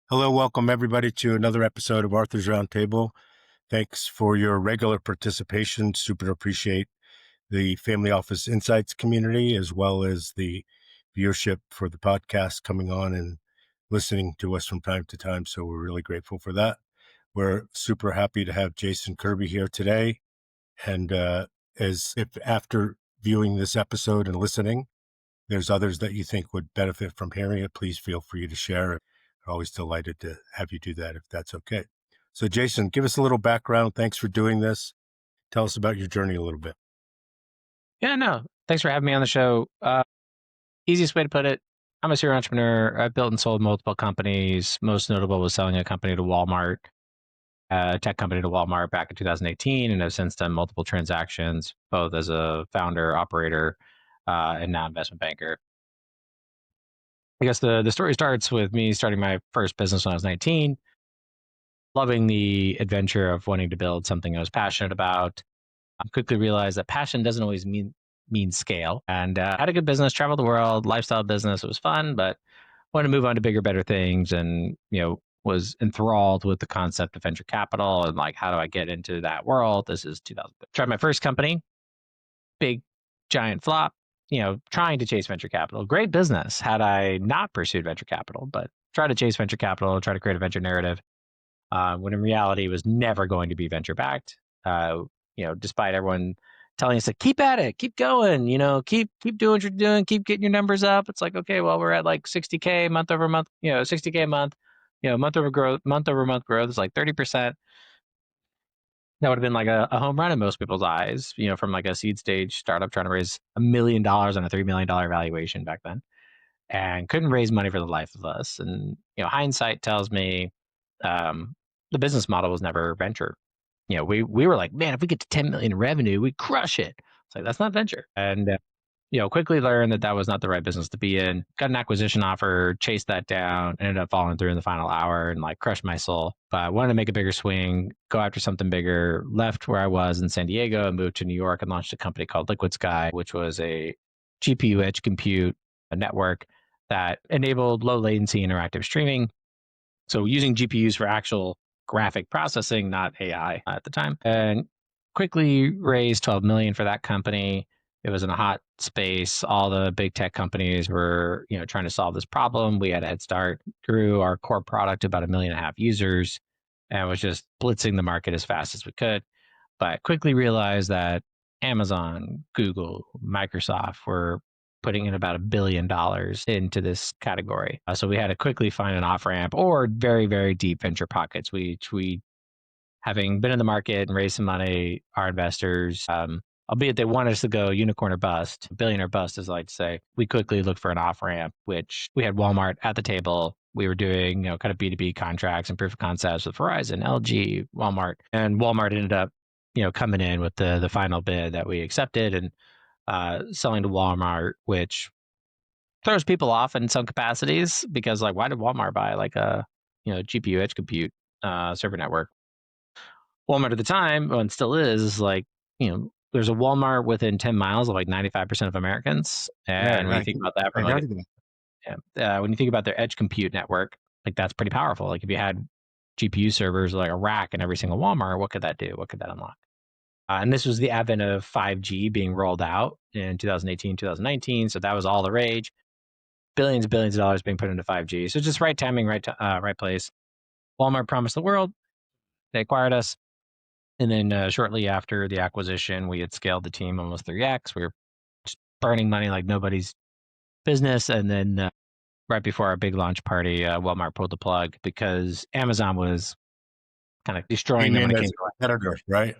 Hello, welcome everybody to another episode of Arthur's Roundtable. Thanks for your regular participation. Super appreciate the Family Office Insights community as well as the viewership for the podcast coming on and listening to us from time to time. So we're really grateful for that. We're super happy to have Jason Kirby here today. And as if after viewing this episode and listening, there's others that you think would benefit from hearing it, please feel free to share. We're always delighted to have you do that if that's okay. So Jason, give us a little background. Thanks for doing this. Tell us about your journey a little bit. Yeah, no. Thanks for having me on the show. Easiest way to put it, I'm a serial entrepreneur. I've built and sold multiple companies. Most notable was selling a company to Walmart, a tech company to Walmart back in 2018, and have since done multiple transactions, both as a founder, operator, and now investment banker. I guess the story starts with me starting my first business when I was 19, loving the adventure of wanting to build something I was passionate about. I quickly realized that passion doesn't always mean scale. And had a good business, traveled the world, lifestyle business. It was fun, but wanted to move on to bigger, better things. And was enthralled with the concept of venture capital and like, how do I get into that world? This is 2000. Tried my first company, big, giant flop. Trying to chase venture capital. Great business had I not pursued venture capital, but try to chase venture capital, try to create a venture narrative, when in reality it was never going to be venture backed. Despite everyone telling us to keep at it, keep going, keep doing what you're doing, keep getting your numbers up. It's like, okay, well, we're at like 60K month over month, 60K a month, month over month growth is like 30%. That would have been like a home run in most people's eyes, from like a seed stage startup trying to raise $1 million on a $3 million valuation back then, and couldn't raise money for the life of us. And, hindsight tells me, the business model was never venture. We were like, man, if we get to 10 million in revenue, we crush it. It's like, that's not venture. And, quickly learned that was not the right business to be in. Got an acquisition offer, chased that down, ended up falling through in the final hour and like crushed my soul. But I wanted to make a bigger swing, go after something bigger, left where I was in San Diego and moved to New York and launched a company called Liquid Sky, which was a GPU edge compute a network that enabled low latency interactive streaming. So using GPUs for actual graphic processing, not AI at the time, and quickly raised 12 million for that company. It was in a hot space. All the big tech companies were, trying to solve this problem. We had a head start, grew our core product to about 1.5 million users, and was just blitzing the market as fast as we could. But quickly realized that Amazon, Google, Microsoft were putting in about $1 billion into this category. So we had to quickly find an off ramp or very, very deep venture pockets. We having been in the market and raised some money, our investors, albeit they wanted us to go unicorn or bust, billion or bust, as I like to say, we quickly looked for an off ramp, which we had Walmart at the table. We were doing, kind of B2B contracts and proof of concepts with Verizon, LG, Walmart, and Walmart ended up, coming in with the final bid that we accepted and selling to Walmart, which throws people off in some capacities because, like, why did Walmart buy like a GPU edge compute server network? Walmart at the time, and still is like, there's a Walmart within 10 miles of like 95% of Americans. Yeah, And when you think about that I from like, heard that. when you think about their edge compute network, like that's pretty powerful. Like if you had GPU servers like a rack in every single Walmart, what could that do? What could that unlock? And this was the advent of 5G being rolled out in 2018, 2019. So that was all the rage. Billions and billions of dollars being put into 5G. So just right timing, right place. Walmart promised the world. They acquired us. And then shortly after the acquisition, we had scaled the team almost 3x. We were just burning money like nobody's business. And then right before our big launch party, Walmart pulled the plug because Amazon was kind of destroying Came them when in it as came a to. competitor, right?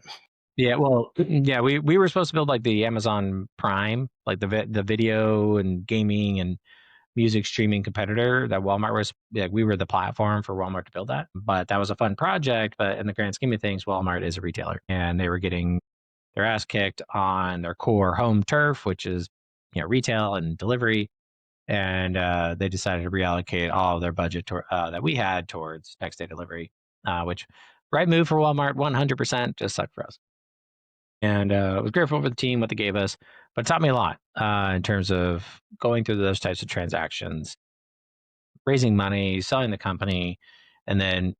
Yeah, well, yeah, we were supposed to build like the Amazon Prime, like the video and gaming and music streaming competitor that Walmart was. Like we were the platform for Walmart to build that, but that was a fun project. But in the grand scheme of things, Walmart is a retailer, and they were getting their ass kicked on their core home turf, which is retail and delivery, and they decided to reallocate all of their budget that we had towards next day delivery, which right move for Walmart, 100%, just sucked for us. And I was grateful for the team, what they gave us, but it taught me a lot in terms of going through those types of transactions. raising money, selling the company, and then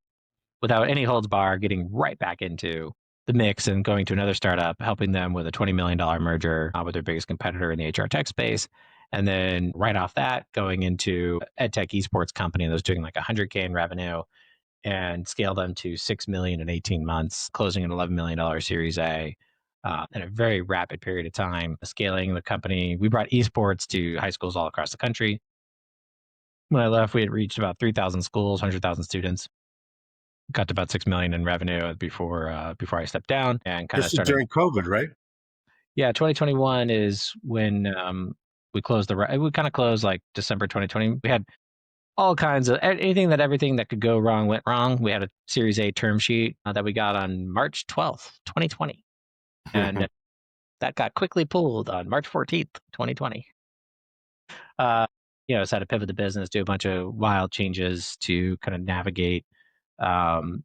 without any holds bar, getting right back into the mix and going to another startup, helping them with a $20 million merger with their biggest competitor in the HR tech space. And then right off that, going into ed tech esports company that was doing like 100K in revenue and scale them to 6 million in 18 months, closing an $11 million Series A in a very rapid period of time, scaling the company. We brought esports to high schools all across the country. When I left, we had reached about 3,000 schools, 100,000 students. Got to about 6 million in revenue before I stepped down and kind of This is started. during COVID, right? Yeah, 2021 is when we closed we kind of closed like December 2020. We had all kinds of everything that could go wrong went wrong. We had a Series A term sheet that we got on March 12th, 2020, and that got quickly pulled on March 14th, 2020. So I had to pivot the business, do a bunch of wild changes to kind of navigate that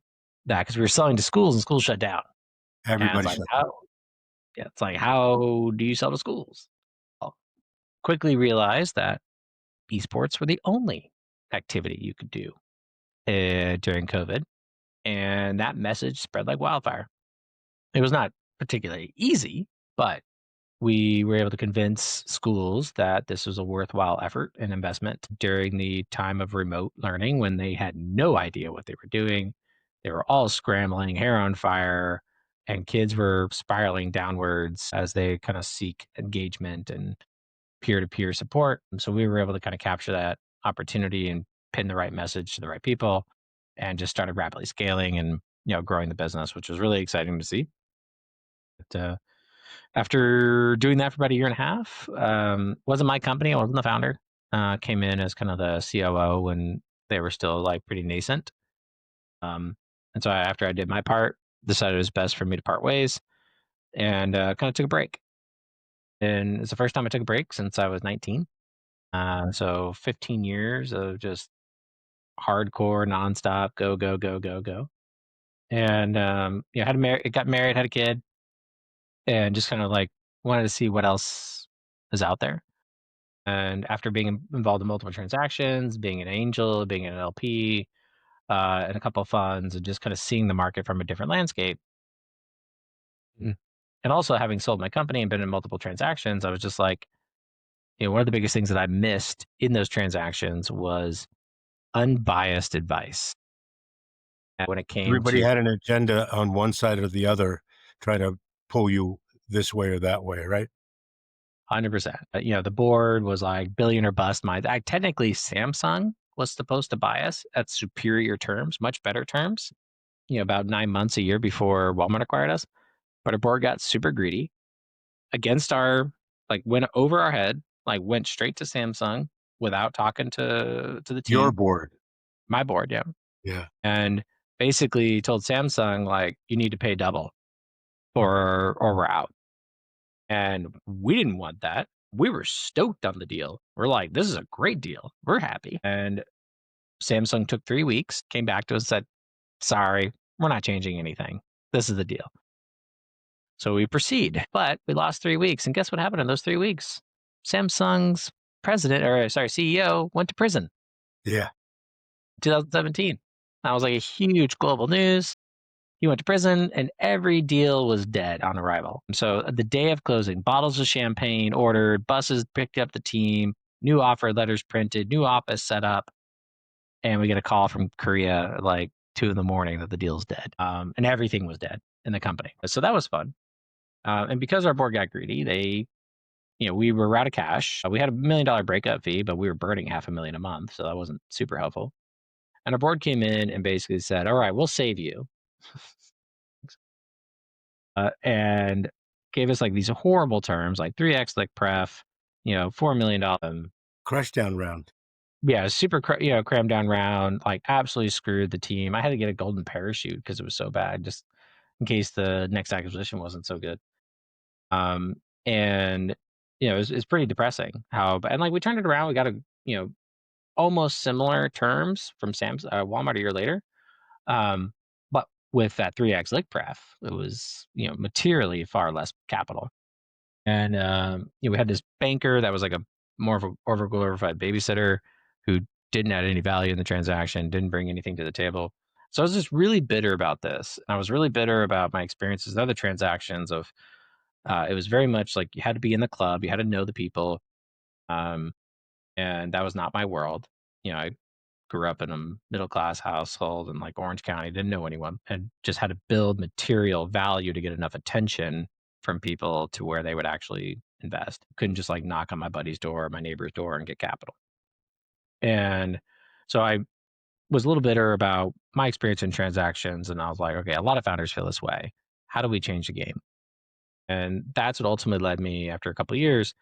because we were selling to schools and schools shut down. And it's Everybody like, shut down. how do you sell to schools? Well, quickly realized that esports were the only activity you could do during COVID. And that message spread like wildfire. It was not particularly easy, but we were able to convince schools that this was a worthwhile effort and investment during the time of remote learning when they had no idea what they were doing. They were all scrambling, hair on fire, and kids were spiraling downwards as they kind of seek engagement and peer to peer support. And so we were able to kind of capture that opportunity and pin the right message to the right people and just started rapidly scaling and growing the business, which was really exciting to see. But, after doing that for about a year and a half, wasn't my company. I wasn't the founder. Came in as kind of the COO when they were still like pretty nascent. And so after I did my part, decided it was best for me to part ways and kind of took a break. And it's the first time I took a break since I was 19. So 15 years of just hardcore, nonstop, go, go, go, go, go. And got married, had a kid, and just kind of like wanted to see what else is out there. And after being involved in multiple transactions, being an angel, being an LP, and a couple of funds, and just kind of seeing the market from a different landscape, and also having sold my company and been in multiple transactions, I was just like, one of the biggest things that I missed in those transactions was unbiased advice. And when it came Everybody to had an agenda on one side or the other, trying to pull you this way or that way, right? 100%. The board was like billion or bust. Technically Samsung was supposed to buy us at superior terms, much better terms, about 9 months a year before Walmart acquired us. But our board got super greedy against went over our head, like went straight to Samsung without talking to the Your team. board. My board, yeah. Yeah. And basically told Samsung, like, you need to pay double or we're out. And we didn't want that. We were stoked on the deal. We're like, this is a great deal. We're happy. And Samsung took 3 weeks, came back to us, said, sorry, we're not changing anything. This is the deal. So we proceed, but we lost 3 weeks. And guess what happened in those 3 weeks? Samsung's CEO went to prison Yeah. 2017. That was like a huge global news. He went to prison and every deal was dead on arrival. And so the day of closing, bottles of champagne ordered, buses picked up the team, new offer letters printed, new office set up. And we get a call from Korea at like 2 a.m. that the deal's dead. And everything was dead in the company. So that was fun. And because our board got greedy, we were out of cash. We had a $1 million breakup fee, but we were burning $500,000 a month. So that wasn't super helpful. And our board came in and basically said, all right, we'll save you. And gave us like these horrible terms, like 3x like pref, $4 million. Crush down round. Yeah, super, crammed down round, like absolutely screwed the team. I had to get a golden parachute because it was so bad, just in case the next acquisition wasn't so good. And it's pretty depressing and like we turned it around. We got almost similar terms from Walmart a year later. But with that 3x lick pref, it was, materially far less capital. And, we had this banker that was like more of a overglorified babysitter who didn't add any value in the transaction, didn't bring anything to the table. So I was just really bitter about this. I was really bitter about my experiences with other transactions of it was very much like you had to be in the club, you had to know the people, um, and that was not my world. I grew up in a middle class household in like Orange County, didn't know anyone, and just had to build material value to get enough attention from people to where they would actually invest. Couldn't just like knock on my buddy's door or my neighbor's door and get capital. And so I was a little bitter about my experience in transactions. And I was like, okay, a lot of founders feel this way. How do we change the game? And that's what ultimately led me after a couple of years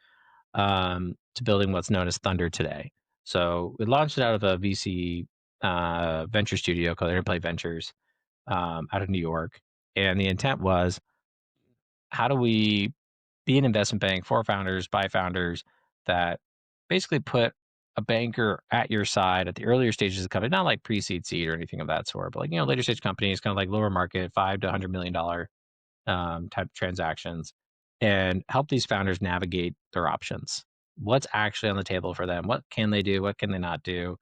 to building what's known as Thunder today. So we launched it out of a VC venture studio called Interplay Ventures out of New York. And the intent was, how do we be an investment bank for founders by founders that basically put a banker at your side at the earlier stages of the company, not like pre-seed seed or anything of that sort, but like, later stage companies, kind of like lower market, $5 to $100 million type transactions, and help these founders navigate their options. What's actually on the table for them? What can they do? What can they not do?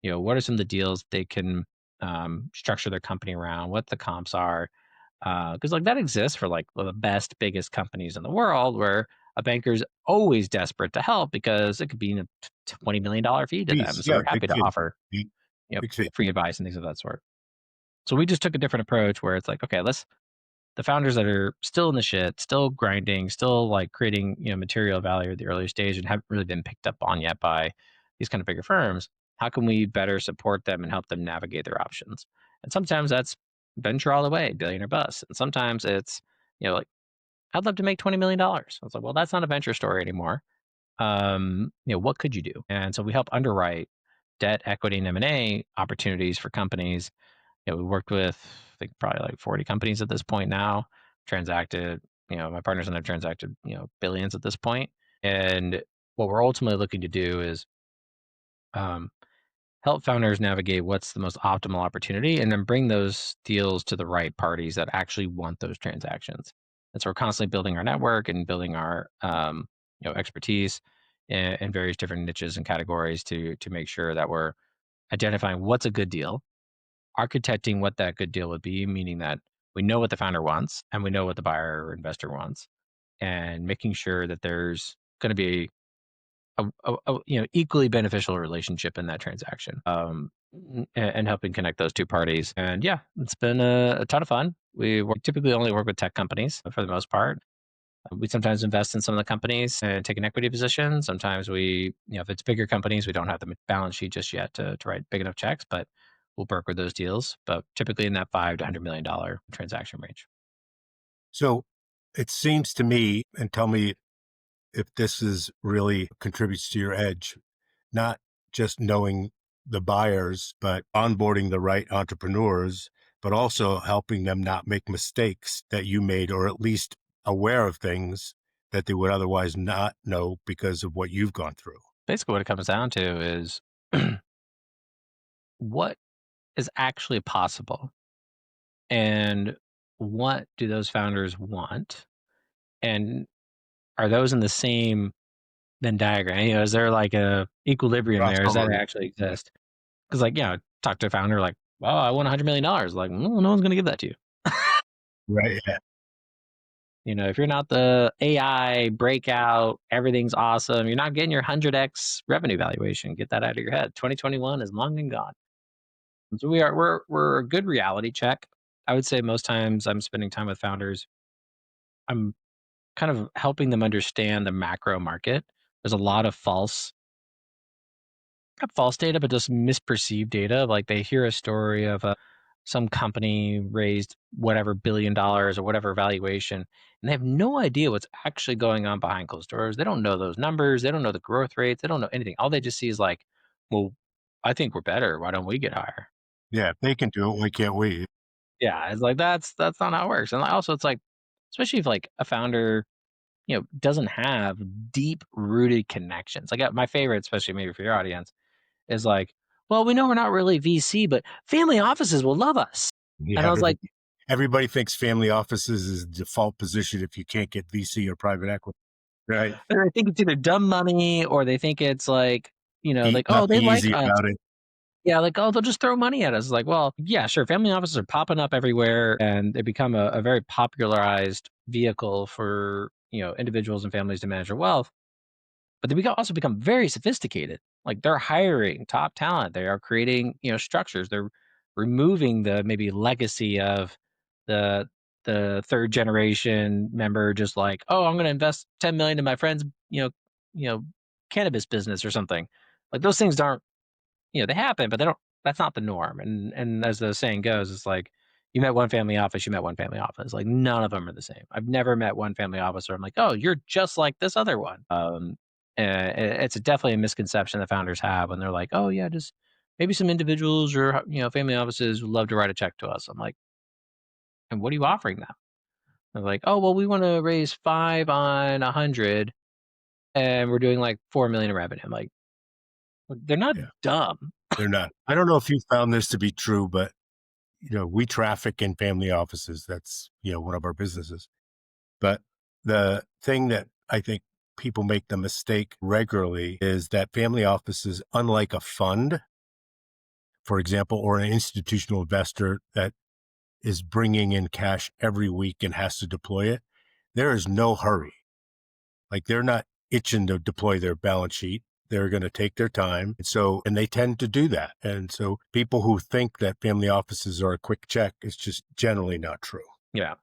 What are some of the deals they can structure their company around? What the comps are? Because like that exists for like the best, biggest companies in the world, where a banker's always desperate to help because it could be a $20 million fee to them. Fees, So yeah, they're big happy to fee, offer big, big fee. free advice and things of that sort. So we just took a different approach where it's like, okay, let's the founders that are still in the shit, still grinding, still like creating, material value at the earlier stage and haven't really been picked up on yet by these kind of bigger firms. How can we better support them and help them navigate their options? And sometimes that's venture all the way, billionaire bust. And sometimes it's, like, I'd love to make $20 million. I was like, well, that's not a venture story anymore. What could you do? And so we help underwrite debt, equity, and M&A opportunities for companies. We worked with, I think, probably like 40 companies at this point now, transacted, my partners and I have transacted, billions at this point. And what we're ultimately looking to do is um, help founders navigate what's the most optimal opportunity and then bring those deals to the right parties that actually want those transactions. And so we're constantly building our network and building our, expertise in various different niches and categories to make sure that we're identifying what's a good deal, architecting what that good deal would be, meaning that we know what the founder wants and we know what the buyer or investor wants, and making sure that there's going to be equally beneficial relationship in that transaction, and helping connect those two parties. And yeah, it's been a ton of fun. Typically only work with tech companies for the most part. We sometimes invest in some of the companies and take an equity position. Sometimes if it's bigger companies, we don't have the balance sheet just yet to write big enough checks, but we'll broker those deals. But typically in that $5 to $100 million transaction range. So it seems to me, and tell me if this is really contributes to your edge, not just knowing the buyers, but onboarding the right entrepreneurs, but also helping them not make mistakes that you made, or at least aware of things that they would otherwise not know because of what you've gone through. Basically, what it comes down to is what is actually possible and what do those founders want? And are those in the same Venn diagram? Is there like a equilibrium there? Does that Crossover. actually Yeah. exist? Because like, talk to a founder like, "Well, I want $100 million." Like, "Well, no one's gonna give that to you." Right. Yeah. If you're not the AI breakout, everything's awesome, you're not getting your 100x revenue valuation. Get that out of your head. 2021 is long and gone. And so we're a good reality check. I would say most times I'm spending time with founders. I'm kind of helping them understand the macro market. There's a lot of not false data, but just misperceived data. Like they hear a story of some company raised whatever $1 billion or whatever valuation, and they have no idea what's actually going on behind closed doors. They don't know those numbers. They don't know the growth rates. They don't know anything. All they just see is like, well, I think we're better. Why don't we get higher? Yeah. If they can do it, why can't we? Yeah, it's like that's not how it works. And also, it's like, especially if like a founder, doesn't have deep rooted connections. Like my favorite, especially maybe for your audience, is like, well, we know we're not really VC, but family offices will love us. Yeah. And I was like, Everybody thinks family offices is the default position if you can't get VC or private equity. Right. I think it's either dumb money or they think it's like, Eat like, oh, nothing they like easy us. about it. Yeah, like, "Oh, they'll just throw money at us." Like, well, yeah, sure, family offices are popping up everywhere, and they become a very popularized vehicle for, individuals and families to manage their wealth, but they also become very sophisticated. Like, they're hiring top talent, they are creating, structures, they're removing the maybe legacy of the the 3rd generation member just like, "Oh, I'm gonna invest 10,000,000 in my friend's, you know, cannabis business or something." Like, those things aren't they happen, but they don't that's not the norm, and as the saying goes, it's like, you met one family office, you met one family office, like, none of them are the same. I've never met one family office where I'm like, "Oh, you're just like this other one." It's definitely a misconception that founders have when they're like, "Oh, yeah, just maybe some individuals or, family offices would love to write a check to us." I'm like, "And what are you offering them?" They're like, "Oh, well, we wanna raise 5 on 100, and we're doing, like, 4,000,000 in revenue." I'm like, "Well, they're not Yeah, dumb." they're not. I don't know if you found this to be true, but we traffic in family offices. That's one of our businesses. But the thing that I think people make the mistake regularly is that family offices, unlike a fund, for example, or an institutional investor that is bringing in cash every week and has to deploy it, there is no hurry. Like they're not itching to deploy their balance sheet. They're going to take their time. And they tend to do that. And so people who think that family offices are a quick check is just generally not true. Yeah.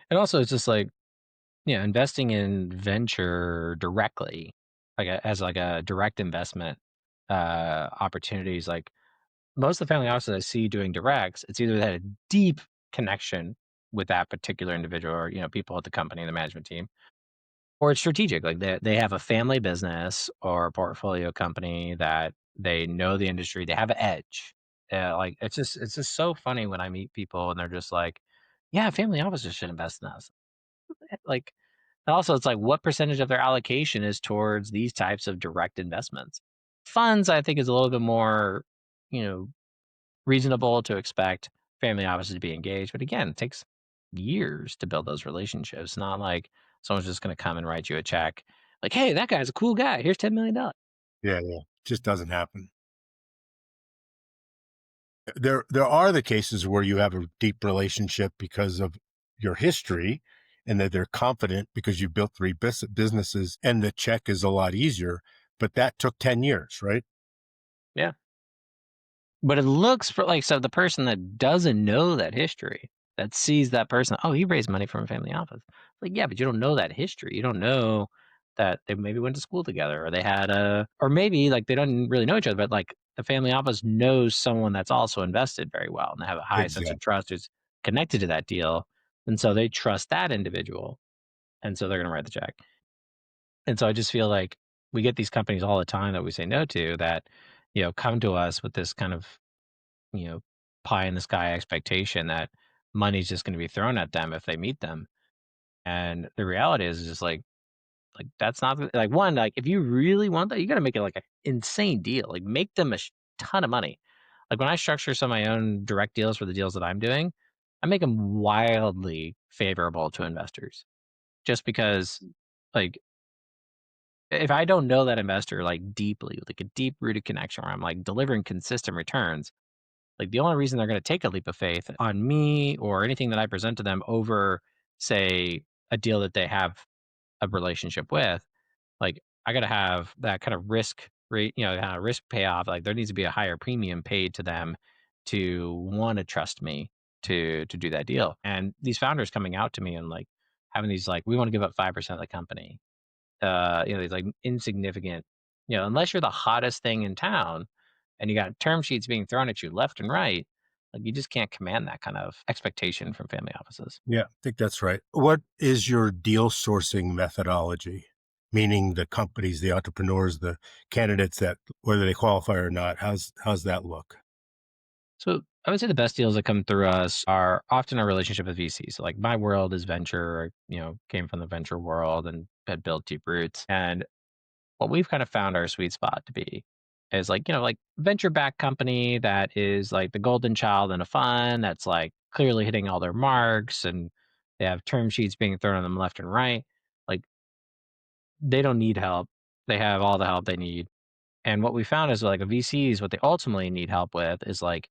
And also, it's just like, yeah, investing in venture directly, like as like a direct investment opportunities. Like most of the family offices I see doing directs, it's either they had a deep connection with that particular individual or people at the company, the management team, or it's strategic. Like they have a family business or a portfolio company that they know the industry, they have an edge. Like it's just so funny when I meet people and they're just like, yeah, family offices should invest in us. Like also, it's like what percentage of their allocation is towards these types of direct investments? Funds, I think, is a little bit more, you know, reasonable to expect family offices to be engaged. But again, it takes years to build those relationships. Not like someone's just going to come and write you a check, like, "Hey, that guy's a cool guy. Here's $10,000,000." Yeah, yeah. Just doesn't happen. There are the cases where you have a deep relationship because of your history and that they're confident because you built three businesses and the check is a lot easier, but that took 10 years, right? Yeah. But it looks for like so the person that doesn't know that history, that sees that person, "Oh, he raised money from a family office." Like, yeah, but you don't know that history. You don't know that they maybe went to school together or they had a or maybe, like, they don't really know each other, but, like, the family office knows someone that's also invested very well, and they have a high sense of Exactly. trust who's connected to that deal, and so they trust that individual, and so they're gonna write the check. And so I just feel like we get these companies all the time that we say no to that, come to us with this kind of you know, pie in the sky expectation that money's just going to be thrown at them if they meet them. And the reality is just like that's not like one like if you really want that, you got to make it like an insane deal. Like make them a ton of money. Like when I structure some of my own direct deals for the deals that I'm doing, I make them wildly favorable to investors. Just because, like, if I don't know that investor like deeply, like a deep rooted connection where I'm like delivering consistent returns, like, the only reason they're gonna take a leap of faith on me or anything that I present to them over, say, a deal that they have a relationship with, like, I gotta have that kind of risk rate, kinda risk payoff, like, there needs to be a higher premium paid to them to wanna trust me to do that deal, and these founders coming out to me and, like, having these, like, "We wanna give up 5% of the company." These like insignificant, unless you're the hottest thing in town and you got term sheets being thrown at you left and right, like you just can't command that kind of expectation from family offices. Yeah, I think that's right. What is your deal sourcing methodology? Meaning the companies, the entrepreneurs, the candidates that whether they qualify or not, how's that look? So I would say the best deals that come through us are often a relationship with VCs. So like my world is venture, came from the venture world and had built deep roots. And what we've kind of found our sweet spot to be is like, like venture backed company that is like the golden child in a fund that's like clearly hitting all their marks and they have term sheets being thrown on them left and right. Like they don't need help. They have all the help they need. And what we found is like a VCs, what they ultimately need help with is like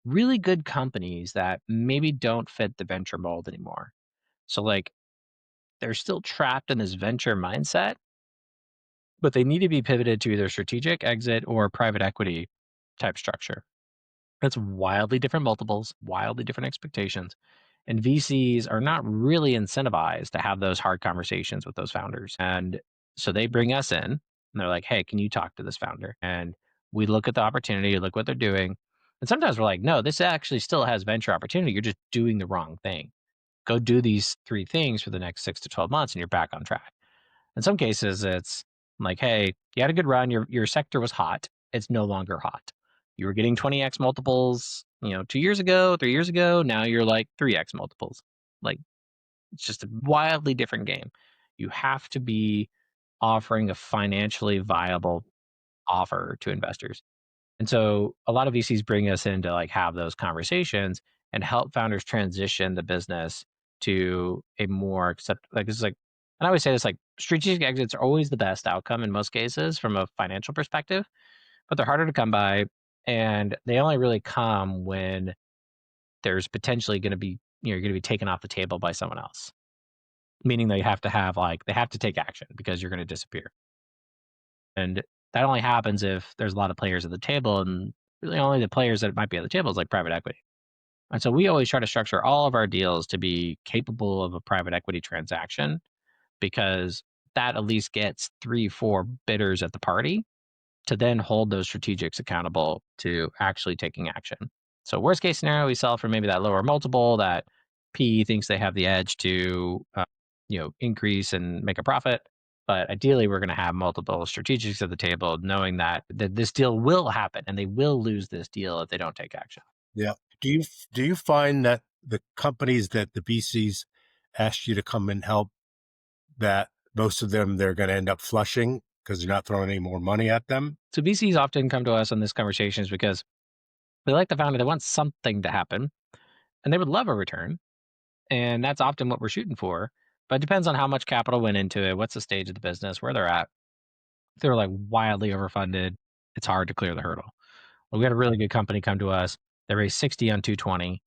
really good companies that maybe don't fit the venture mold anymore. So like they're still trapped in this venture mindset, but they need to be pivoted to either strategic exit or private equity type structure. That's wildly different multiples, wildly different expectations. And VCs are not really incentivized to have those hard conversations with those founders. And so they bring us in and they're like, hey, can you talk to this founder? And we look at the opportunity, look what they're doing. And sometimes we're like, no, this actually still has venture opportunity. You're just doing the wrong thing. Go do these three things for the next 6 to 12 months and you're back on track. In some cases, it's like, hey, you had a good run. Your sector was hot. It's no longer hot. You were getting 20x multiples, 2 years ago, 3 years ago. Now you're like 3x multiples. Like it's just a wildly different game. You have to be offering a financially viable offer to investors. And so a lot of VCs bring us in to like have those conversations and help founders transition the business to a more accept like this is like and I always say this like strategic exits are always the best outcome in most cases from a financial perspective, but they're harder to come by and they only really come when there's potentially going to be you're going to be taken off the table by someone else. Meaning they have to have like they have to take action because you're going to disappear. And that only happens if there's a lot of players at the table, and really only the players that might be at the table is like private equity. And so we always try to structure all of our deals to be capable of a private equity transaction because that at least gets 3, 4 bidders at the party to then hold those strategics accountable to actually taking action. So worst case scenario, we sell for maybe that lower multiple that PE thinks they have the edge to, increase and make a profit. But ideally, we're going to have multiple strategics at the table, knowing that this deal will happen and they will lose this deal if they don't take action. Yeah. Do you find that the companies that the VCs ask you to come and help, that most of them they're going to end up flushing because you're not throwing any more money at them? So VCs often come to us on these conversations because they like the founder, they want something to happen, and they would love a return. And that's often what we're shooting for. But it depends on how much capital went into it, what's the stage of the business, where they're at. If they're like wildly overfunded, it's hard to clear the hurdle. Well, we had a really good company come to us. They raised 60 on 220.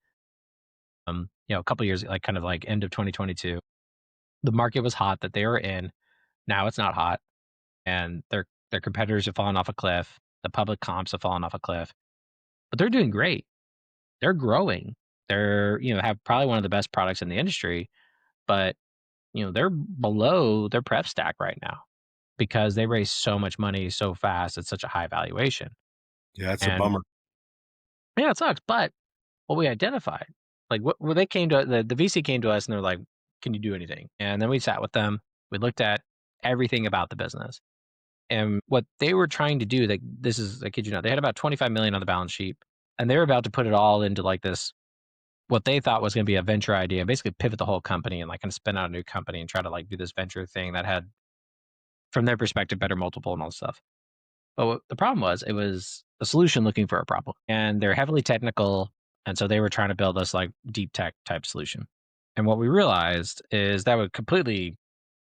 A couple years, like kind of like end of 2022. The market was hot that they were in. Now it's not hot, and their competitors have fallen off a cliff. The public comps have fallen off a cliff, but they're doing great. They're growing. They're have probably one of the best products in the industry, but they're below their prep stack right now because they raised so much money so fast at such a high valuation. Yeah, it's a And bummer. yeah, it sucks. But what we identified, like what they came to the VC came to us and they're like, "Can you do anything?" And then we sat with them. We looked at everything about the business and what they were trying to do. Like this is, I kid you not, they had about 25 million on the balance sheet, and they were about to put it all into like this what they thought was going to be a venture idea, basically pivot the whole company and like kind of spin out a new company and try to like do this venture thing that had from their perspective, better multiple and all this stuff. But what the problem was, it was a solution looking for a problem. And they're heavily technical. And so they were trying to build this like deep tech type solution. And what we realized is that would completely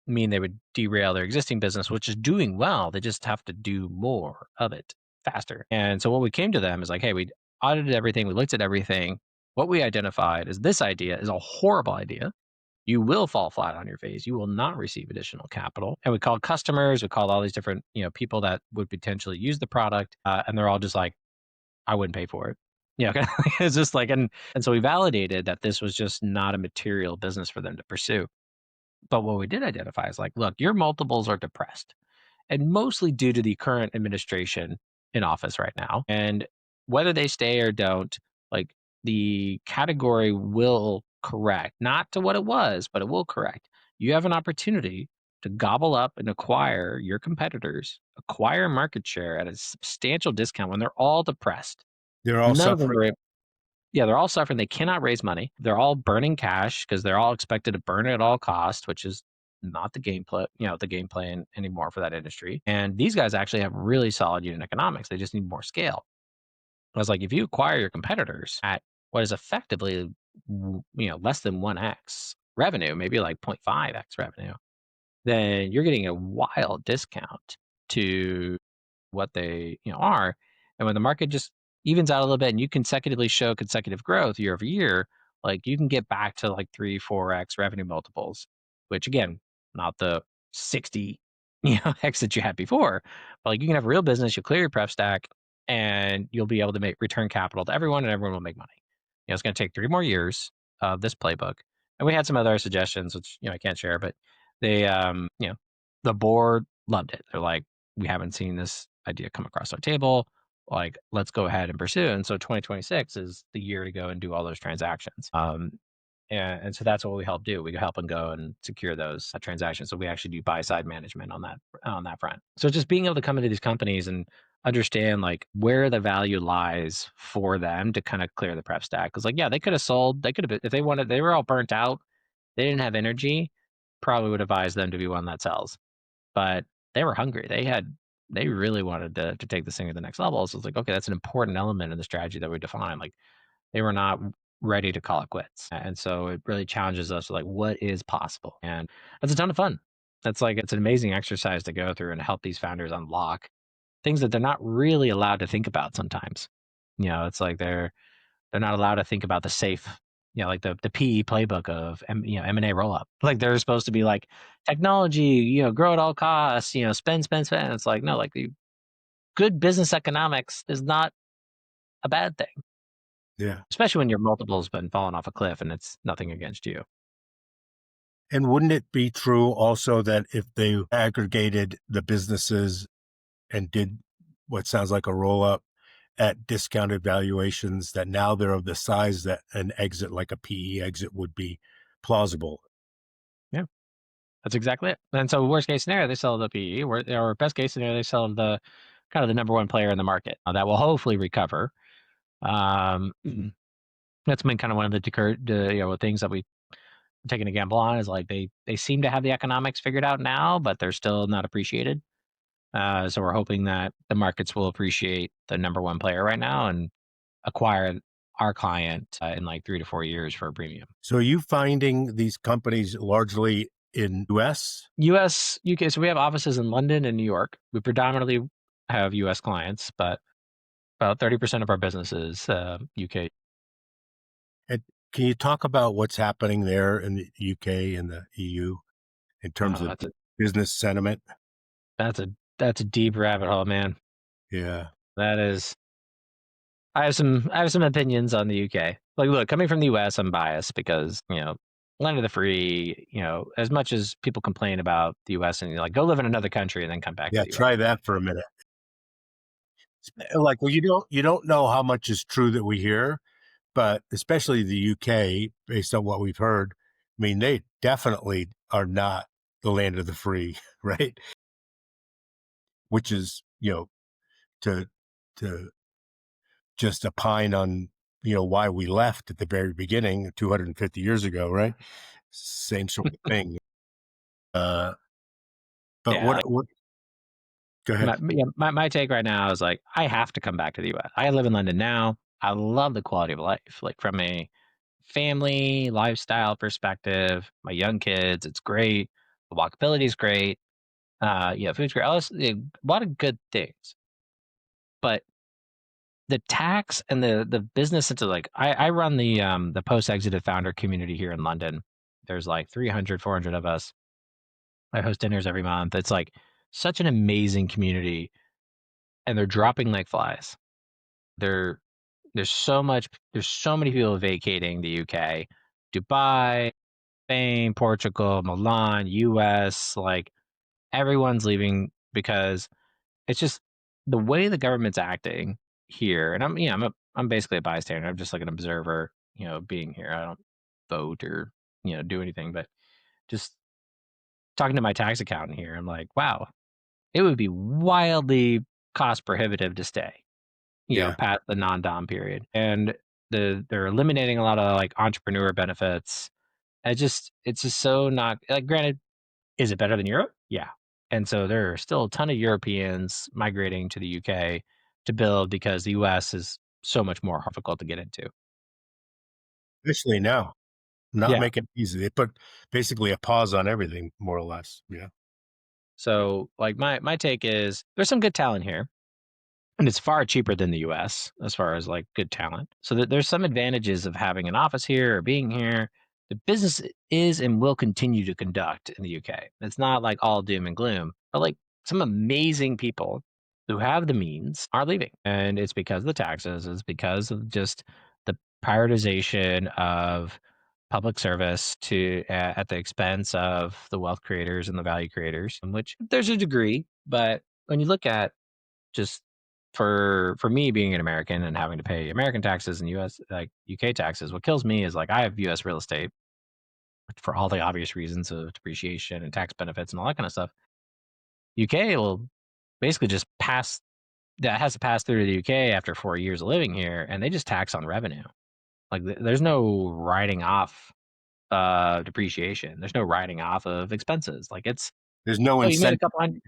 mean they would derail their existing business, which is doing well. They just have to do more of it faster. And so what we came to them is like, hey, we audited everything, we looked at everything. What we identified is this idea is a horrible idea. You will fall flat on your face. You will not receive additional capital. And we called customers, we called all these different, people that would potentially use the product, and they're all just like, I wouldn't pay for it. It's just like, and so we validated that this was just not a material business for them to pursue. But what we did identify is like, look, your multiples are depressed and mostly due to the current administration in office right now. And whether they stay or don't, like the category will correct, not to what it was, but it will correct. You have an opportunity to gobble up and acquire your competitors, acquire market share at a substantial discount when they're all depressed. They're all None of them suffering. are yeah, they're all suffering. They cannot raise money. They're all burning cash because they're all expected to burn it at all costs, which is not the game plan anymore for that industry. And these guys actually have really solid unit economics. They just need more scale. I was like, if you acquire your competitors at what is effectively, less than 1x revenue, maybe like 0.5x revenue, then you're getting a wild discount to what they are. And when the market just evens out a little bit and you consecutively show consecutive growth year over year, like you can get back to like 3, 4x revenue multiples, which again, not the 60 x that you had before, but like you can have a real business, you'll clear your prep stack, and you'll be able to make return capital to everyone, and everyone will make money. It's going to take 3 more years of this playbook. And we had some other suggestions, which I can't share, but they, the board loved it. They're like, we haven't seen this idea come across our table. Like, let's go ahead and pursue. And so 2026 is the year to go and do all those transactions. And so that's what we help do. We help and go and secure those transactions. So we actually do buy side management on that front. So just being able to come into these companies and understand like where the value lies for them to kind of clear the prep stack. Because like, yeah, they could have sold. They could have, if they wanted. They were all burnt out. They didn't have energy. Probably would advise them to be one that sells. But they were hungry. They really wanted to take this thing to the next level. So it's like, okay, that's an important element in the strategy that we define. Like they were not ready to call it quits. And so it really challenges us with like what is possible. And that's a ton of fun. That's like it's an amazing exercise to go through and help these founders unlock things that they're not really allowed to think about sometimes. It's like they're not allowed to think about the safe, like the PE playbook of M&A roll up. Like they're supposed to be like technology, grow at all costs, spend, spend, spend. It's like no, like the good business economics is not a bad thing, Yeah. especially when your multiple's been falling off a cliff and it's nothing against you. And wouldn't it be true also that if they aggregated the businesses and did what sounds like a roll up at discounted valuations, that now they're of the size that an exit like a PE exit would be plausible? Yeah, that's exactly it. And so worst case scenario, they sell to the PE, or best case scenario, they sell to the kind of the number one player in the market that will hopefully recover. Um, that's been kind of one of the things that we taking a gamble on is like they seem to have the economics figured out now, but they're still not appreciated. So we're hoping that the markets will appreciate the number one player right now and acquire our client in like 3 to 4 years for a premium. So are you finding these companies largely in US? US, UK. So we have offices in London and New York. We predominantly have US clients, but about 30% of our business is UK. And can you talk about what's happening there in the UK and the EU in terms Uh, of that's a business sentiment? that's a that's a deep rabbit hole, man. Yeah. That is I have some opinions on the UK. Like, look, coming from the US, I'm biased because land of the free. As much as people complain about the US and like go live in another country and then come back to Yeah, the US. try that for a minute. Like, well, you don't know how much is true that we hear, but especially the UK, based on what we've heard, I mean, they definitely are not the land of the free, right? Which is, to to just opine on, why we left at the very beginning 250 years ago, right? Same sort of thing. Uh, but Yeah, what go ahead. my take right now is like I have to come back to the US. I live in London now. I love the quality of life, like from a family lifestyle perspective. My young kids, it's great. The walkability is great. Food's great. A lot of good things, but the tax and the business into like I run the post exited founder community here in London. There's like 300, 400 of us. I host dinners every month. It's like such an amazing community, and they're dropping like flies. There, there's so many people vacating the UK, Dubai, Spain, Portugal, Milan, US. Like everyone's leaving because it's just the way the government's acting here. And I'm basically a bystander. I'm just like an observer, being here. I don't vote or do anything, but just talking to my tax accountant here, I'm like, wow, it would be wildly cost prohibitive to stay, Yeah. past the non-dom period. And they're eliminating a lot of like entrepreneur benefits. It's just so not like granted, is it better than Europe? Yeah. And so there are still a ton of Europeans migrating to the UK to build because the US is so much more difficult to get into. Especially now, not Yeah. making it easy. They put basically a pause on everything, more or less. Yeah. So like my take is there's some good talent here. and it's far cheaper than the US as far as like good talent. So there's some advantages of having an office here or being here. The business is and will continue to conduct in the UK. It's not like all doom and gloom, but like some amazing people who have the means are leaving. And it's because of the taxes, it's because of just the prioritization of public service to at the expense of the wealth creators and the value creators, in which there's a degree, but when you look at just for me being an American and having to pay American taxes and US like UK taxes, what kills me is like I have US real estate for all the obvious reasons of depreciation and tax benefits and all that kind of stuff. UK will basically just pass that has to pass through the UK after 4 years of living here, and they just tax on revenue. Like there's no writing off depreciation. There's no writing off of expenses. Like it's There's no oh, you made a incentive. couple hundred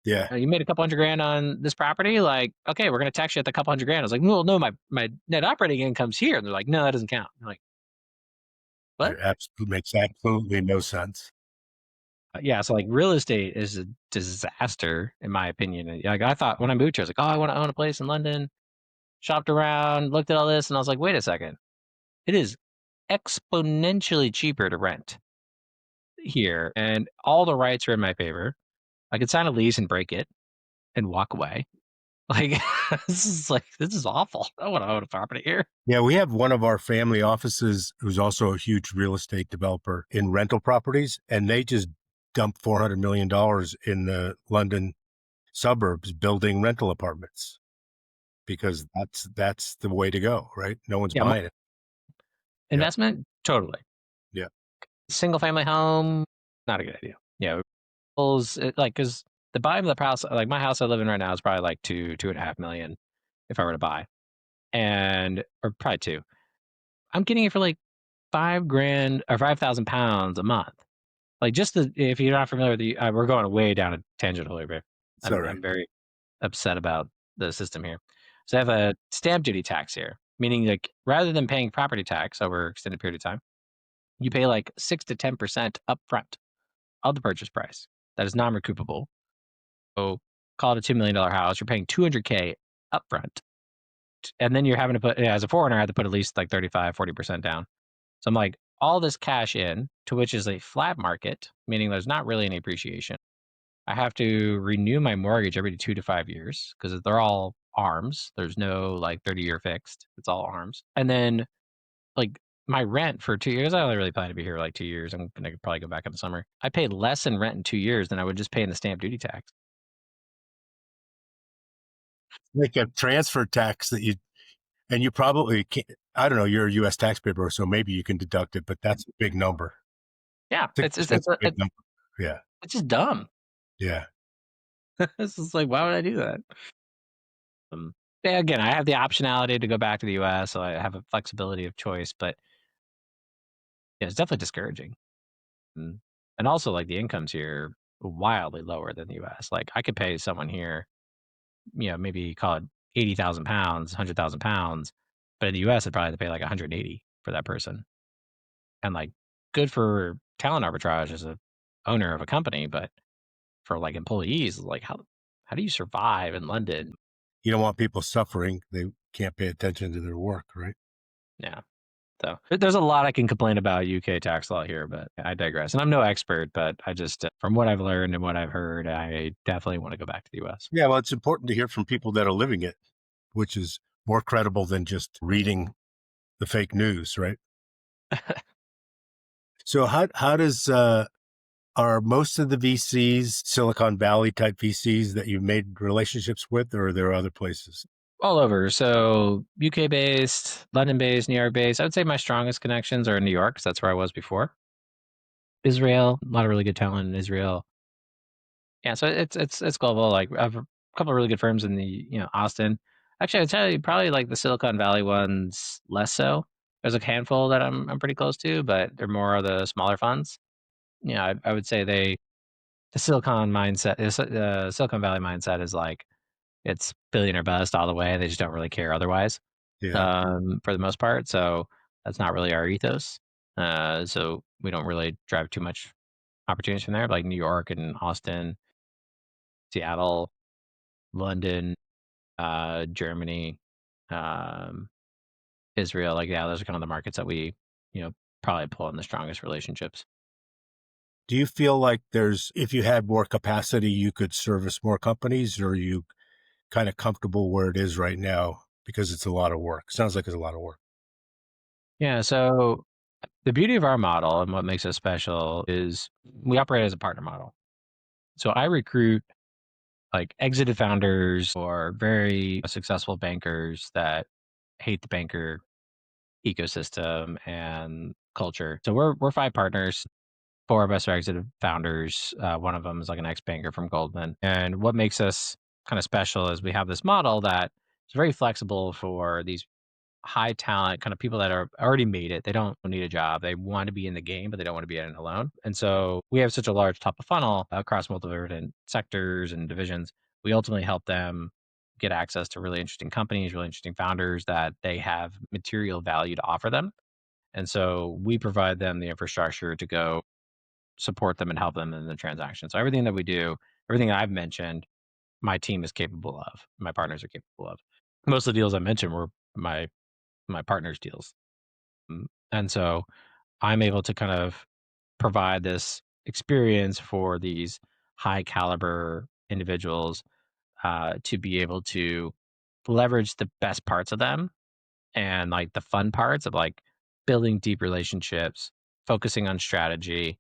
Yeah, you made a couple hundred grand on this property. Like, okay, we're gonna tax you at the couple hundred grand. I was like, well, no, my net operating income's here. And they're like, no, that doesn't count. I'm like, what? it absolutely makes absolutely no sense. Yeah, so like real estate is a disaster in my opinion. And, like I thought when I moved here, I was like, oh, I want to own a place in London. Shopped around, looked at all this, and I was like, wait a second. It is exponentially cheaper to rent here, and all the rights are in my favor. I could sign a lease and break it and walk away. Like this is awful. I don't want to own a property here. Yeah, we have one of our family offices who's also a huge real estate developer in rental properties, and they just dumped $400 million in the London suburbs building rental apartments because that's the way to go, right? No one's Yeah, buying it. Yeah, investment, totally. yeah. Single family home, not a good idea. Yeah, like because the buy of the house, like my house I live in right now is probably like 2.5 million if I were to buy, and or probably two. I'm getting it for like 5 grand or £5,000 a month. Like just the if you're not familiar with the, we're going way down a tangent here, but It's all I'm right. very upset about the system here. So I have a stamp duty tax here, meaning like rather than paying property tax over extended period of time, you pay like 6 to 10% upfront of the purchase price. That is non-recoupable. So call it a $2 million house, you're paying 200K upfront, and then you're having to put, yeah, as a foreigner, I had to put at least like 35, 40% down. So I'm like, all this cash in, to which is a flat market, meaning there's not really any appreciation. I have to renew my mortgage every 2 to 5 years because they're all arms. There's no like 30-year fixed. It's all arms. And then like my rent for 2 years, I only really plan to be here like 2 years. I'm gonna probably go back in the summer. I pay less in rent in 2 years than I would just pay in the stamp duty tax. Like a transfer tax that you probably can't. I don't know. You're a U.S. taxpayer, so maybe you can deduct it, but that's a big number. Yeah, 6% a big number. Yeah, it's just dumb. yeah. It's just like, why would I do that? Um, yeah, again, I have the optionality to go back to the US, so I have a flexibility of choice, but yeah, it's definitely discouraging. Mm. And also, like the incomes here are wildly lower than the US. Like I could pay someone here, maybe call it £80,000, £100,000, but in the US, I'd probably have to pay like 180 for that person. And like, good for talent arbitrage as a owner of a company, but for like employees, like how do you survive in London? You don't want people suffering. They can't pay attention to their work, right? Yeah. So there's a lot I can complain about UK tax law here, but I digress. And I'm no expert, but I just, from what I've learned and what I've heard, I definitely want to go back to the US. Yeah, well, it's important to hear from people that are living it, which is more credible than just reading the fake news, right? So how does are most of the VCs Silicon Valley type VCs that you've made relationships with, or are there other places? All over. So UK based, London based, New York based. I would say my strongest connections are in New York because that's where I was before. Israel, a lot of really good talent in Israel. Yeah, so it's global. Like I have a couple of really good firms in the Austin. Actually, I'd tell you probably like the Silicon Valley ones less so. There's a handful that I'm pretty close to, but they're more of the smaller funds. I would say the Silicon mindset is Silicon Valley mindset is like it's billionaire bust all the way. They just don't really care otherwise, Yeah, for the most part. So that's not really our ethos. So we don't really drive too much opportunities from there, like New York and Austin, Seattle, London. Germany, um, Israel. Like, yeah, those are kind of the markets that we, you know, probably pull in the strongest relationships. Do you feel like if you had more capacity, you could service more companies, or are you kind of comfortable where it is right now because it's a lot of work? Sounds like it's a lot of work. Yeah. So the beauty of our model and what makes us special is we operate as a partner model. So I recruit like exited founders or very successful bankers that hate the banker ecosystem and culture. So we're five partners. Four of us are exited founders. One of them is like an ex banker from Goldman. And what makes us kind of special is we have this model that is very flexible for these high talent kind of people that are already made it. They don't need a job. They want to be in the game, but they don't want to be in it alone. And so we have such a large top of funnel across multiple different sectors and divisions. We ultimately help them get access to really interesting companies, really interesting founders that they have material value to offer them. And so we provide them the infrastructure to go support them and help them in the transaction. So everything that we do, everything I've mentioned, my team is capable of, my partners are capable of. Most of the deals I mentioned were my partners' deals. And so I'm able to kind of provide this experience for these high caliber individuals to be able to leverage the best parts of them and like the fun parts of like building deep relationships, focusing on strategy,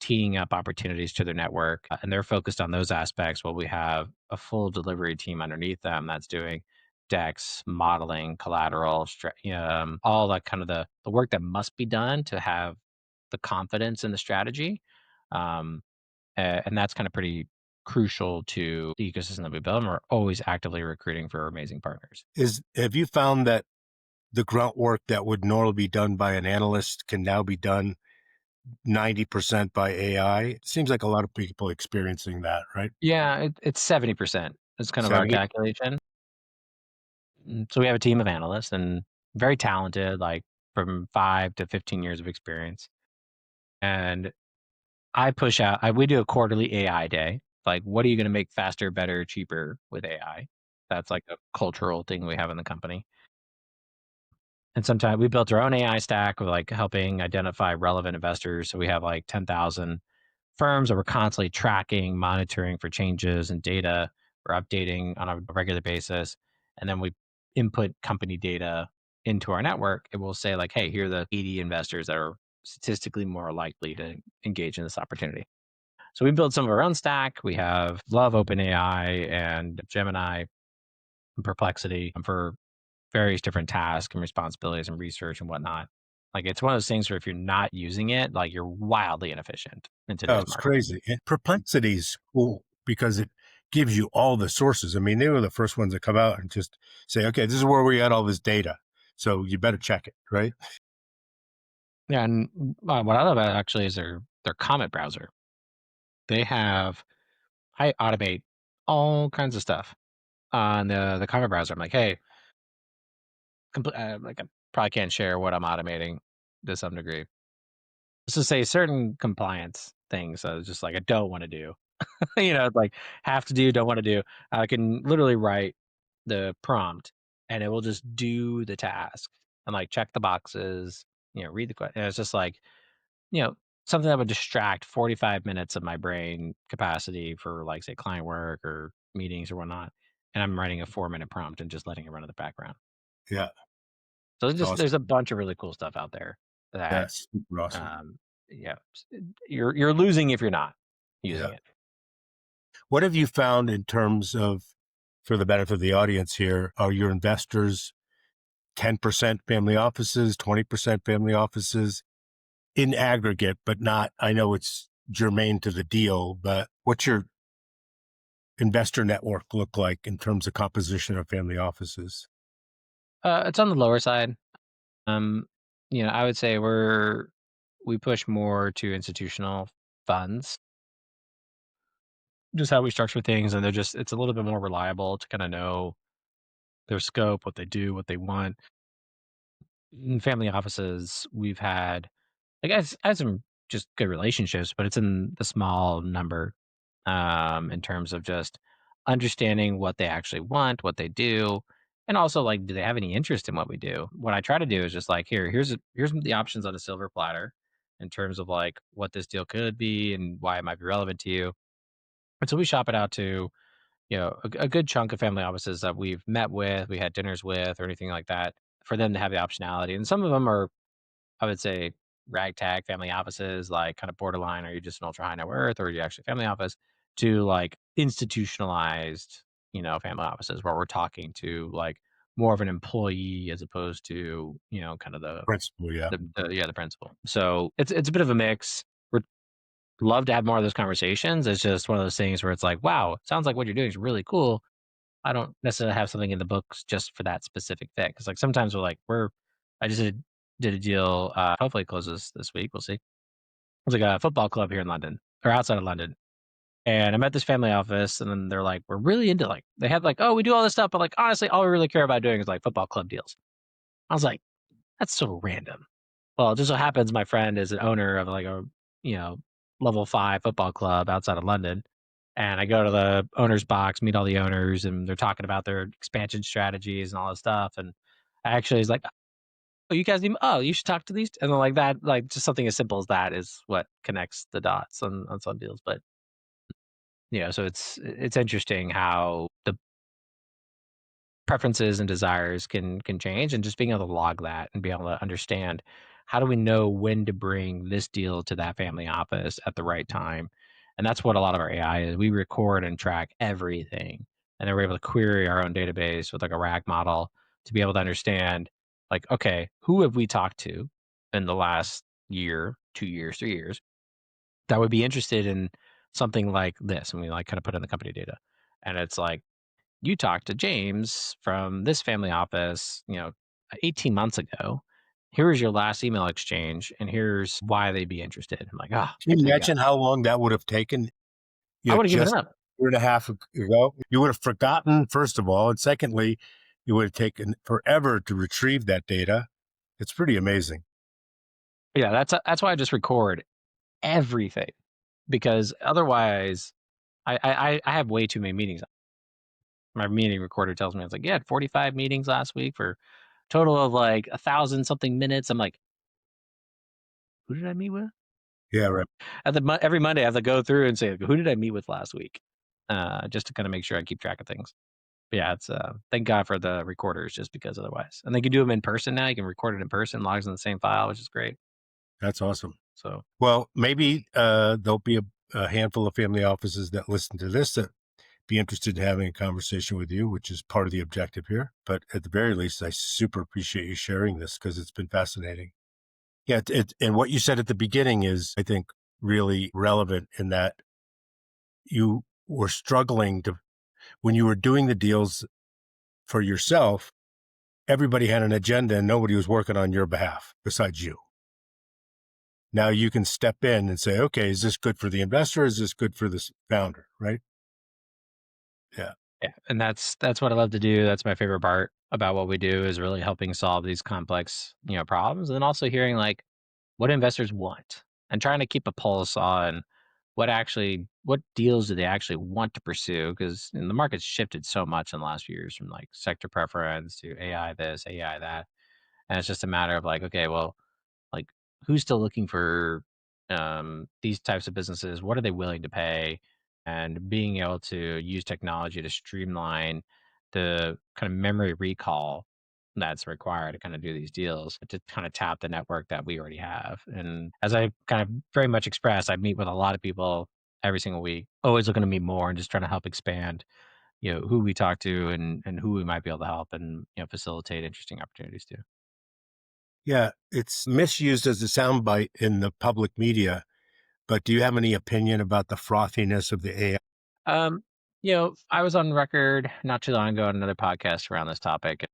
teeing up opportunities to their network. And they're focused on those aspects while we have a full delivery team underneath them that's doing decks, modeling, collateral, all that kind of the work that must be done to have the confidence in the strategy. Um, and that's kind of pretty crucial to the ecosystem that we build. And we're always actively recruiting for amazing partners. Have you found that the grunt work that would normally be done by an analyst can now be done 90% by AI? It seems like a lot of people experiencing that, right? Yeah, it's 70%. It's kind of our 70? calculation. So we have a team of analysts and very talented, like from 5 to 15 years of experience. And we do a quarterly AI day. Like, what are you going to make faster, better, cheaper with AI? That's like a cultural thing we have in the company. And sometimes we built our own AI stack with like helping identify relevant investors. So we have like 10,000 firms that we're constantly tracking, monitoring for changes and data. We're updating on a regular basis. And then we input company data into our network. It will say, like, hey, here are the 80 investors that are statistically more likely to engage in this opportunity. So we build some of our own stack. We have love OpenAI and Gemini and Perplexity for various different tasks and responsibilities and research and whatnot. Like, it's one of those things where if you're not using it, like, you're wildly inefficient in Oh, today's it's market. crazy. And Perplexity's cool because it gives you all the sources. I mean, they were the first ones to come out and just say, okay, this is where we got all this data. So you better check it, right? Yeah, and what I love about it actually is their comment browser. They have I automate all kinds of stuff on the comment browser. I'm like, hey, like I probably can't share what I'm automating to some degree. Let's just say certain compliance things. I was just like, I don't want to do. Like have to do, don't want to do. I can literally write the prompt and it will just do the task and like check the boxes, read the question. And it's just like, you know, something that would distract 45 minutes of my brain capacity for like say client work or meetings or whatnot. And I'm writing a 4-minute prompt and just letting it run in the background. Yeah. So It's there's awesome. a bunch of really cool stuff out there Yeah. that It's super awesome. um yeah, you're losing if you're not Yeah. using it. What have you found in terms of, for the benefit of the audience here, are your investors 10% family offices, 20% family offices in aggregate, but not, I know it's germane to the deal, but what's your investor network look like in terms of composition of family offices? It's on the lower side. Um, I would say we push more to institutional funds, just how we structure things, and it's a little bit more reliable to kind of know their scope, what they do, what they want. In family offices, we've had like I had some just good relationships, but it's in the small number in terms of just understanding what they actually want, what they do, and also like, do they have any interest in what we do? What I try to do is just like, here's the options on a silver platter in terms of like what this deal could be and why it might be relevant to you. And so we shop it out to a good chunk of family offices that we've met with, we had dinners with, or anything like that, for them to have the optionality. And some of them are, I would say, ragtag family offices, like kind of borderline, are you just an ultra high net worth or are you actually a family office, to like institutionalized, family offices where we're talking to like more of an employee as opposed to, kind of the Principle, yeah. the principal. So it's a bit of a mix. We'd love to have more of those conversations. It's just one of those things where it's like, wow, sounds like what you're doing is really cool. I don't necessarily have something in the books just for that specific fit. Because like sometimes I just did a deal. Hopefully it closes this week. We'll see. It's like a football club here in London or outside of London. And I'm at this family office, and then they're like, we're really into like, they have like, oh, we do all this stuff, but like, honestly, all we really care about doing is like football club deals. I was like, that's so random. Well, it just so happens my friend is an owner of like a, you know, level 5 football club outside of London. And I go to the owner's box, meet all the owners, and they're talking about their expansion strategies and all this stuff. And I actually is like, oh, you guys need, oh, you should talk to these. And then like that, like just something as simple as that is what connects the dots on some deals. But, so it's interesting how the preferences and desires can change, and just being able to log that and be able to understand, how do we know when to bring this deal to that family office at the right time. And that's what a lot of our AI is. We record and track everything, and then we're able to query our own database with like a RAG model to be able to understand, like, okay, who have we talked to in the last year, 2 years, 3 years that would be interested in something like this. And we like kind of put in the company data, and it's like, you talked to James from this family office, 18 months ago. Here's your last email exchange, and here's why they'd be interested. I'm like, ah, Can you thank God. imagine how long that would have taken, I would have given it just up. a year and a half ago? You would have forgotten, first of all, and secondly, it would have taken forever to retrieve that data. It's pretty amazing. Yeah, that's why I just record everything, because otherwise, I have way too many meetings. My meeting recorder tells me, it's like, yeah, I had 45 meetings last week for a total of like 1,000 something minutes. I'm like, who did I meet with? Yeah, right. Every Monday, I have to go through and say, who did I meet with last week, just to kind of make sure I keep track of things. But yeah, it's thank God for the recorders, just because otherwise, and they can do them in person now. You can record it in person, logs in the same file, which is great. That's awesome. So Well, maybe there'll be a handful of family offices that listen to this that be interested in having a conversation with you, which is part of the objective here. But at the very least, I super appreciate you sharing this because it's been fascinating. Yeah, and what you said at the beginning is, I think, really relevant in that you were struggling to, when you were doing the deals for yourself, everybody had an agenda and nobody was working on your behalf besides you. Now you can step in and say, okay, is this good for the investor? Is this good for this founder? Right? Yeah. yeah, and that's what I love to do. That's my favorite part about what we do, is really helping solve these complex, problems, and then also hearing like what investors want, and trying to keep a pulse on what deals do they actually want to pursue, because the market's shifted so much in the last few years, from like sector preference to AI this, AI that, and it's just a matter of like, okay, well, like, who's still looking for these types of businesses? What are they willing to pay? And being able to use technology to streamline the kind of memory recall that's required to kind of do these deals, to kind of tap the network that we already have. And as I kind of very much express, I meet with a lot of people every single week, always looking to meet more and just trying to help expand, who we talk to, and who we might be able to help, and, facilitate interesting opportunities too. Yeah. It's misused as a soundbite in the public media. But do you have any opinion about the frothiness of the AI? Um, I was on record not too long ago on another podcast around this topic.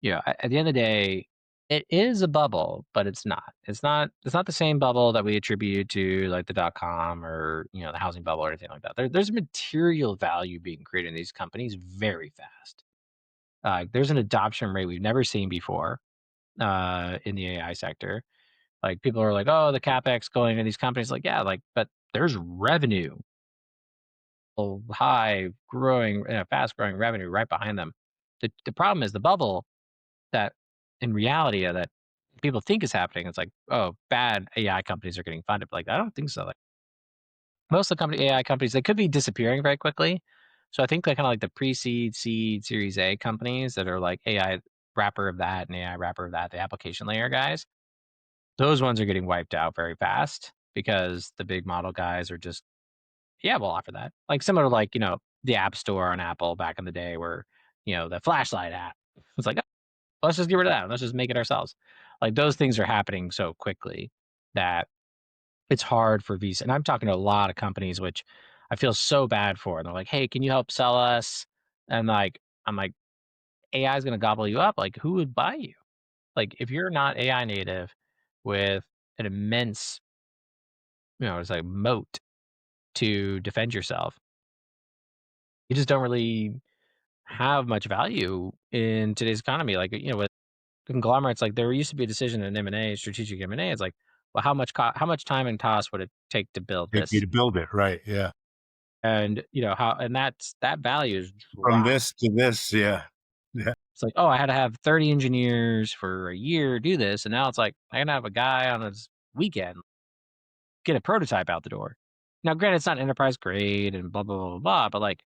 At the end of the day, it is a bubble, but it's not. It's not the same bubble that we attribute to like the dot com, or the housing bubble, or anything like that. There's material value being created in these companies very fast. There's an adoption rate we've never seen before in the AI sector. Like, people are like, oh, the capex going into these companies. Like, yeah, like, but there's revenue high growing, fast growing revenue right behind them. The problem is the bubble that in reality that people think is happening. It's like, oh, bad AI companies are getting funded. But like, I don't think so. Like most of the AI companies, they could be disappearing very quickly. So I think that kind of like the pre-seed, seed, Series A companies that are like AI wrapper of that and AI wrapper of that, the application layer guys, those ones are getting wiped out very fast because the big model guys are just, yeah, we'll offer that. Like similar to like, the App Store on Apple back in the day where, the flashlight app. It's like, "Oh, let's just get rid of that. Let's just make it ourselves." Like those things are happening so quickly that it's hard for VC. And I'm talking to a lot of companies, which I feel so bad for. And they're like, "Hey, can you help sell us?" And like, I'm like, AI is going to gobble you up. Like, who would buy you? Like, if you're not AI native with an immense, it's like moat to defend yourself, you just don't really have much value in today's economy. Like, with conglomerates, like there used to be a decision in M&A, strategic M&A. It's like, well, how much time and cost would it take to build Take me this? to build it, right? Yeah. And that value is From dropped. this to this, yeah. Yeah. It's like, oh, I had to have 30 engineers for a year do this, and now it's like I can have a guy on his weekend get a prototype out the door. Now, granted, it's not enterprise grade and blah blah blah blah, blah, but like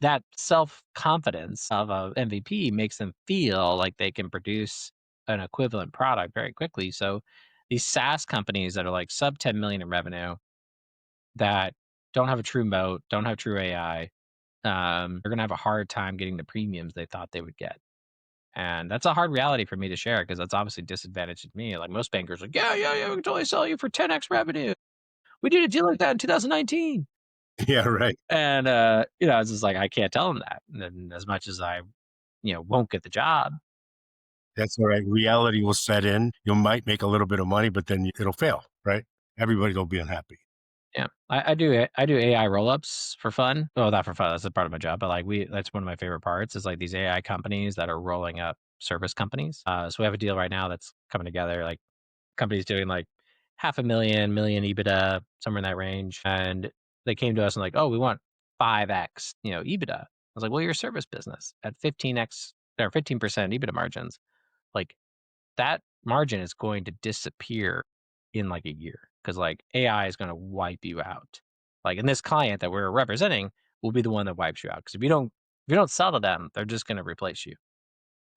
that self confidence of a MVP makes them feel like they can produce an equivalent product very quickly. So these SaaS companies that are like sub 10 million in revenue that don't have a true moat, don't have true AI, they're gonna have a hard time getting the premiums they thought they would get. And that's a hard reality for me to share because that's obviously disadvantaged me. Like most bankers, like, yeah, yeah, yeah, we can totally sell you for 10x revenue. We did a deal like that in 2019. Yeah, right. And it's just like I can't tell them that. And as much as I, won't get the job. That's all right. Reality will set in. You might make a little bit of money, but then it'll fail, right? Everybody will be unhappy. Yeah. I do AI roll-ups for fun. Well, not for fun, that's a part of my job, but like that's one of my favorite parts is like these AI companies that are rolling up service companies. So we have a deal right now that's coming together. Like companies doing like half a million EBITDA, somewhere in that range. And they came to us and like, oh, we want 5x, EBITDA. I was like, well, you're a service business at 15x or 15% EBITDA margins. Like that margin is going to disappear in like a year because like AI is going to wipe you out. Like, and this client that we're representing will be the one that wipes you out because if you don't sell to them, they're just going to replace you.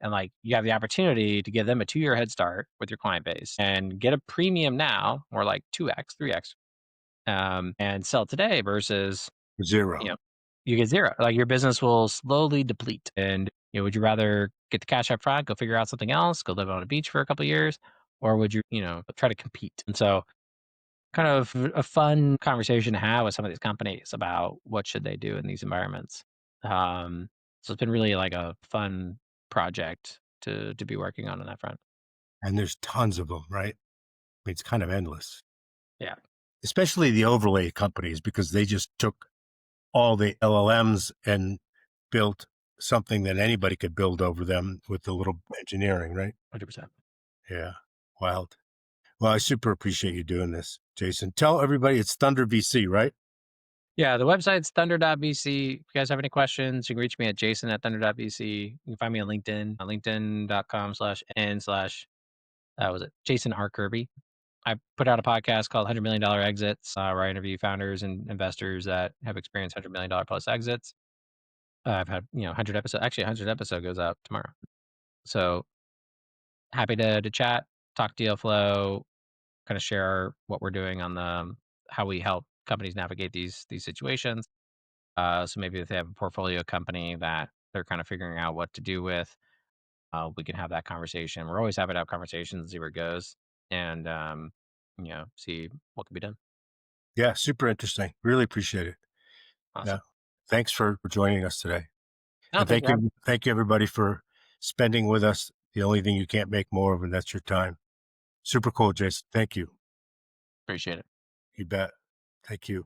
And like you have the opportunity to give them a 2-year head start with your client base and get a premium now, or like 2x, 3x, and sell today versus you Zero. know you get zero. Like your business will slowly deplete. And would you rather get the cash up front, go figure out something else, go live on a beach for a couple of years, or would you try to compete? And so kind of a fun conversation to have with some of these companies about what should they do in these environments. So it's been really like a fun project to be working on that front. And there's tons of them, right? I mean, it's kind of endless, Yeah, especially the overlay companies because they just took all the LLMs and built something that anybody could build over them with a little engineering, right? 100%. Yeah. Wild. Well, I super appreciate you doing this, Jason. Tell everybody it's Thunder VC, right? Yeah, the website's thunder.vc. If you guys have any questions, you can reach me at jason@thunder.vc. You can find me on LinkedIn, linkedin.com/n/ was it Jason R. Kirby. I put out a podcast called $100 million Exits, where I interview founders and investors that have experienced $100 million plus exits. I've had 100 episodes. Actually, 100 episode goes out tomorrow. So happy to chat, talk deal flow, kind of share what we're doing on the how we help companies navigate these situations. So maybe if they have a portfolio company that they're kind of figuring out what to do with, we can have that conversation. We're always happy to have conversations, see where it goes, and see what can be done. Yeah, super interesting. Really appreciate it. Yeah. Awesome. Thanks for joining us today. No, And thanks for having me. thank you everybody for spending with us. The only thing you can't make more of, and that's your time. Super cool, Jason. Thank you. Appreciate it. You bet. Thank you.